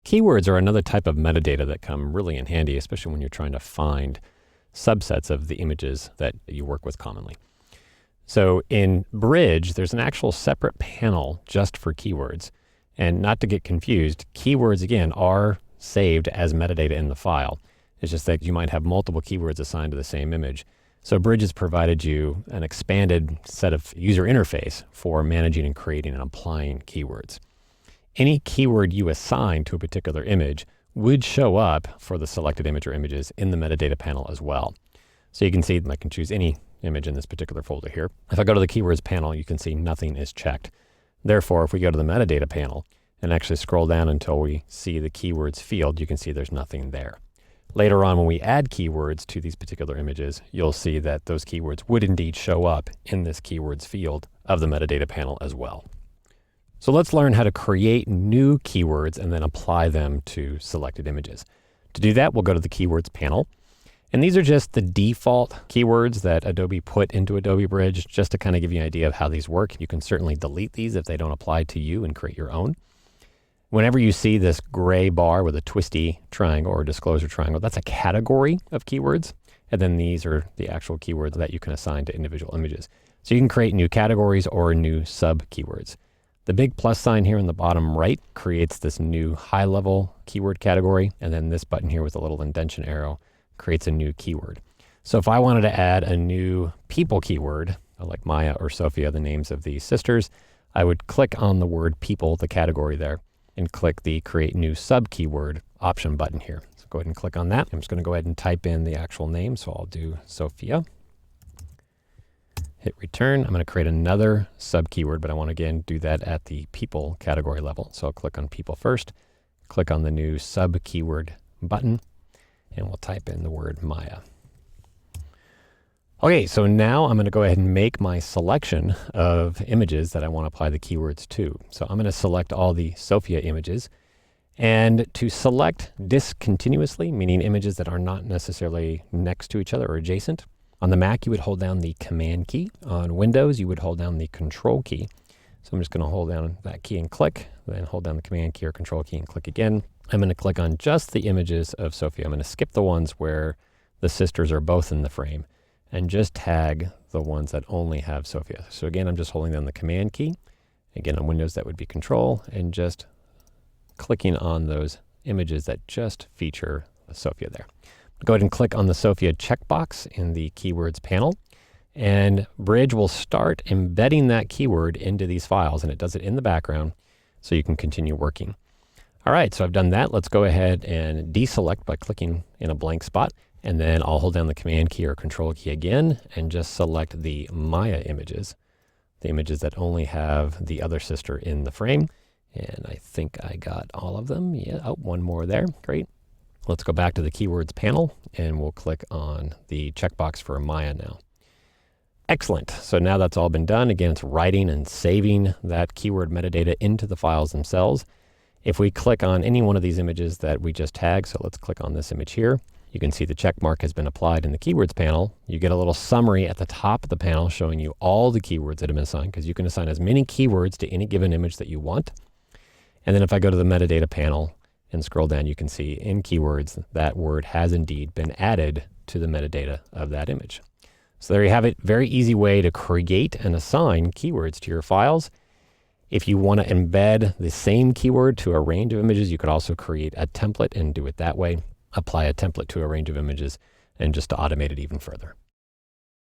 Keywords are another type of metadata that come really in handy, especially when you're trying to find subsets of the images that you work with commonly. So in Bridge, there's an actual separate panel just for keywords. And not to get confused, keywords, again, are saved as metadata in the file. It's just that you might have multiple keywords assigned to the same image. So Bridge has provided you an expanded set of user interface for managing and creating and applying keywords. Any keyword you assign to a particular image would show up for the selected image or images in the metadata panel as well. So you can see I can choose any image in this particular folder here. If I go to the keywords panel, you can see nothing is checked. Therefore, if we go to the metadata panel and actually scroll down until we see the keywords field, you can see there's nothing there. Later on, when we add keywords to these particular images, you'll see that those keywords would indeed show up in this keywords field of the metadata panel as well. So let's learn how to create new keywords and then apply them to selected images. To do that, we'll go to the keywords panel. And these are just the default keywords that Adobe put into Adobe Bridge, just to kind of give you an idea of how these work. You can certainly delete these if they don't apply to you and create your own. Whenever you see this gray bar with a twisty triangle or disclosure triangle, that's a category of keywords. And then these are the actual keywords that you can assign to individual images. So you can create new categories or new sub keywords. The big plus sign here in the bottom right creates this new high-level keyword category. And then this button here with a little indentation arrow creates a new keyword. So if I wanted to add a new people keyword, like Maya or Sophia, the names of the sisters, I would click on the word people, the category there, and click the create new sub keyword option button here. So go ahead and click on that. I'm just going to go ahead and type in the actual name. So I'll do Sophia. Hit return. I'm going to create another sub keyword, but I want to again do that at the people category level. So I'll click on people first, click on the new sub keyword button, and we'll type in the word Maya. Okay, so now I'm going to go ahead and make my selection of images that I want to apply the keywords to. So I'm going to select all the Sophia images. And to select discontinuously, meaning images that are not necessarily next to each other or adjacent, on the Mac you would hold down the Command key. On Windows you would hold down the Control key. So I'm just going to hold down that key and click, then hold down the Command key or Control key and click again. I'm going to click on just the images of Sophia. I'm going to skip the ones where the sisters are both in the frame and just tag the ones that only have Sophia. So again, I'm just holding down the Command key. Again, on Windows, that would be Control, and just clicking on those images that just feature Sophia there. Go ahead and click on the Sophia checkbox in the keywords panel, and Bridge will start embedding that keyword into these files, and it does it in the background so you can continue working. All right, so I've done that. Let's go ahead and deselect by clicking in a blank spot. And then I'll hold down the Command key or Control key again and just select the Maya images, the images that only have the other sister in the frame. And I think I got all of them. Yeah, oh, one more there. Great. Let's go back to the keywords panel and we'll click on the checkbox for Maya now. Excellent. So now that's all been done. Again, it's writing and saving that keyword metadata into the files themselves. If we click on any one of these images that we just tagged, so let's click on this image here, you can see the check mark has been applied in the keywords panel. You get a little summary at the top of the panel showing you all the keywords that have been assigned, because you can assign as many keywords to any given image that you want. And then if I go to the metadata panel and scroll down, you can see in keywords that word has indeed been added to the metadata of that image. So there you have it. Very easy way to create and assign keywords to your files. If you want to embed the same keyword to a range of images, you could also create a template and do it that way. Apply a template to a range of images and just to automate it even further.